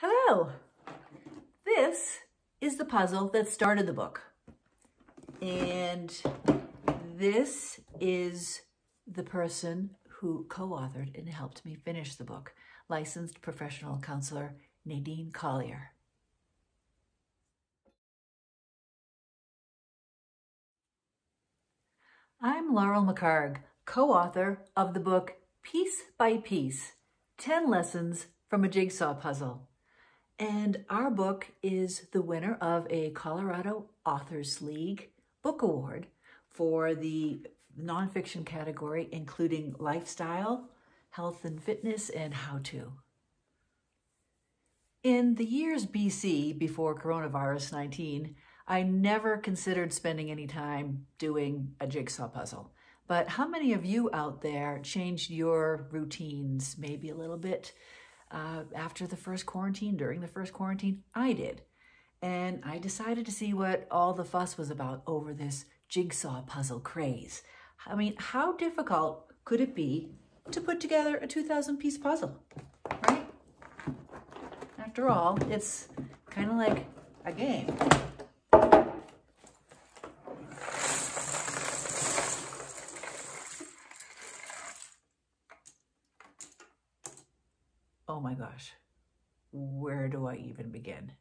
Hello! This is the puzzle that started the book. And this is the person who co-authored and helped me finish the book, licensed professional counselor Nadine Collier. I'm Laurel McHargue, co-author of the book Piece by Piece, 10 Lessons from a Jigsaw Puzzle. And our book is the winner of a Colorado Authors League Book Award for the nonfiction category, including lifestyle, health and fitness, and how-to. In the years BC, before coronavirus 19, I never considered spending any time doing a jigsaw puzzle. But how many of you out there changed your routines maybe a little bit after the first quarantine, during the first quarantine? I did. And I decided to see what all the fuss was about over this jigsaw puzzle craze. I mean, how difficult could it be to put together a 2,000-piece puzzle, right? After all, it's kind of like a game. Oh my gosh, where do I even begin?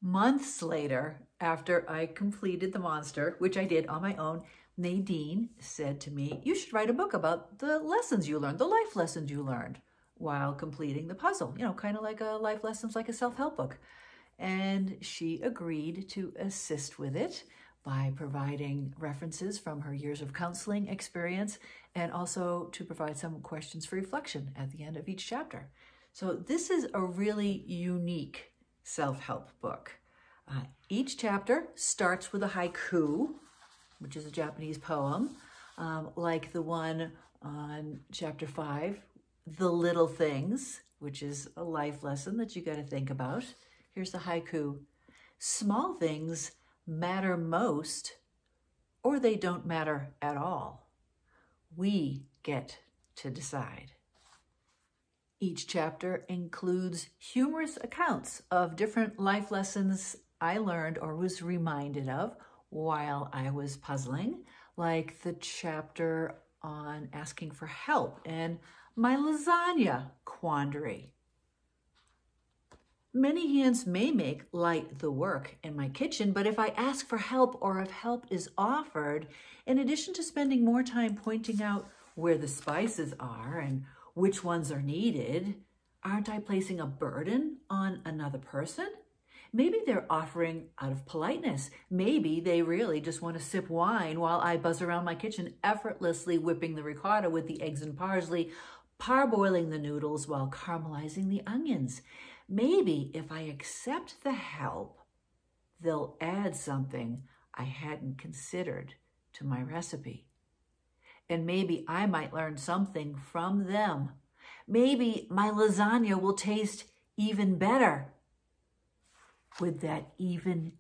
Months later, after I completed the monster, which I did on my own, Nadine said to me, you should write a book about the lessons you learned, the life lessons you learned while completing the puzzle, you know, kind of like a life lessons, like a self-help book. And she agreed to assist with it by providing references from her years of counseling experience and also to provide some questions for reflection at the end of each chapter. So this is a really unique self-help book. Each chapter starts with a haiku, which is a Japanese poem, like the one on chapter 5, The Little Things, which is a life lesson that you got to think about. Here's the haiku. Small things matter most, or they don't matter at all. We get to decide. Each chapter includes humorous accounts of different life lessons I learned or was reminded of while I was puzzling, like the chapter on asking for help and my lasagna quandary. Many hands may make light the work in my kitchen, but if I ask for help or if help is offered, in addition to spending more time pointing out where the spices are and which ones are needed, aren't I placing a burden on another person? Maybe they're offering out of politeness. Maybe they really just want to sip wine while I buzz around my kitchen, effortlessly whipping the ricotta with the eggs and parsley, parboiling the noodles while caramelizing the onions. Maybe if I accept the help, they'll add something I hadn't considered to my recipe. And maybe I might learn something from them. Maybe my lasagna will taste even better. Would that even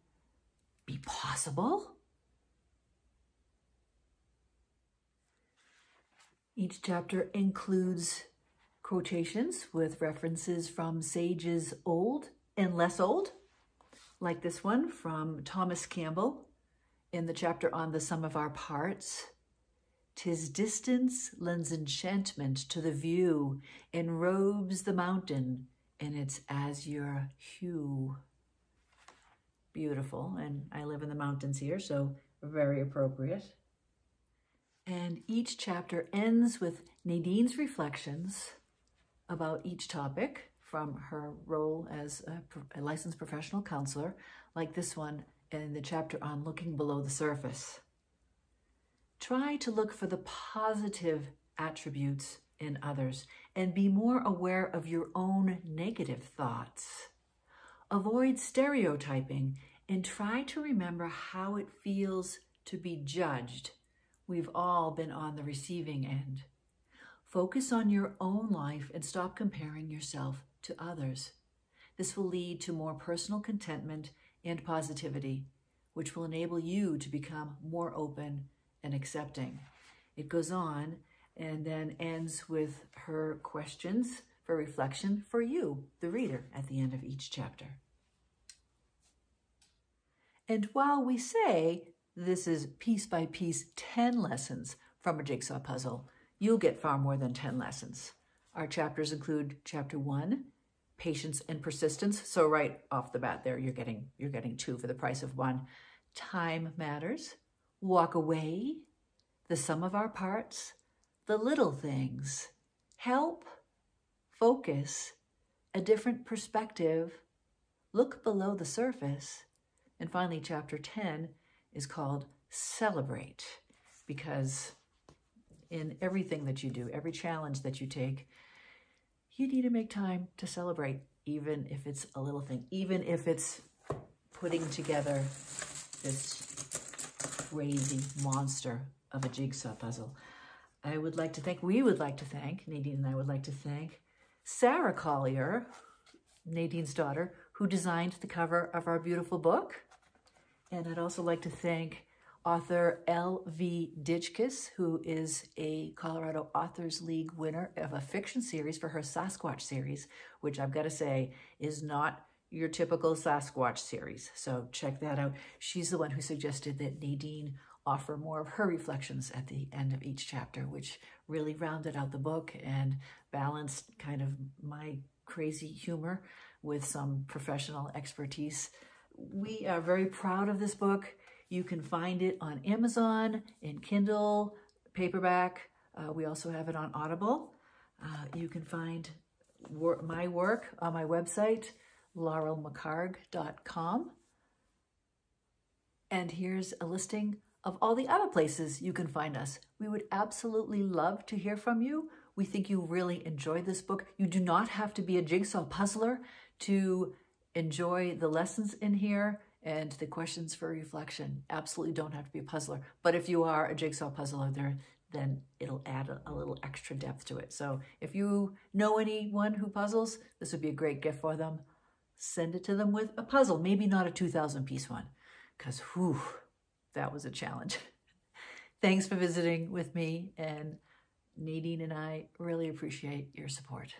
be possible? Each chapter includes quotations with references from sages old and less old, like this one from Thomas Campbell in the chapter on the sum of our parts. "'Tis distance lends enchantment to the view, enrobes the mountain in its azure hue." Beautiful, and I live in the mountains here, so very appropriate. And each chapter ends with Nadine's reflections about each topic from her role as a licensed professional counselor, like this one in the chapter on looking below the surface. Try to look for the positive attributes in others and be more aware of your own negative thoughts. Avoid stereotyping and try to remember how it feels to be judged. We've all been on the receiving end. Focus on your own life and stop comparing yourself to others. This will lead to more personal contentment and positivity, which will enable you to become more open and accepting. It goes on and then ends with her questions for reflection for you, the reader, at the end of each chapter. And while we say this is piece by piece 10 lessons from a jigsaw puzzle, you'll get far more than 10 lessons. Our chapters include chapter 1, patience and persistence. So right off the bat there, you're getting 2 for the price of 1. Time matters, walk away, the sum of our parts, the little things, help, focus, a different perspective, look below the surface. And finally, chapter 10 is called Celebrate, because in everything that you do, every challenge that you take, you need to make time to celebrate, even if it's a little thing, even if it's putting together this crazy monster of a jigsaw puzzle. We would like to thank, Nadine and I would like to thank Sarah Collier, Nadine's daughter, who designed the cover of our beautiful book. And I'd also like to thank author L.V. Ditchkiss, who is a Colorado Authors League winner of a fiction series for her Sasquatch series, which I've got to say is not your typical Sasquatch series. So check that out. She's the one who suggested that Nadine offer more of her reflections at the end of each chapter, which really rounded out the book and balanced kind of my crazy humor with some professional expertise. We are very proud of this book. You can find it on Amazon, in Kindle, paperback. We also have it on Audible. You can find my work on my website, laurelmchargue.com. And here's a listing of all the other places you can find us. We would absolutely love to hear from you. We think you really enjoyed this book. You do not have to be a jigsaw puzzler to enjoy the lessons in here and the questions for reflection. Absolutely don't have to be a puzzler. But if you are a jigsaw puzzler, then it'll add a little extra depth to it. So if you know anyone who puzzles, this would be a great gift for them. Send it to them with a puzzle, maybe not a 2,000-piece one, because whew, that was a challenge. Thanks for visiting with me, and Nadine and I really appreciate your support.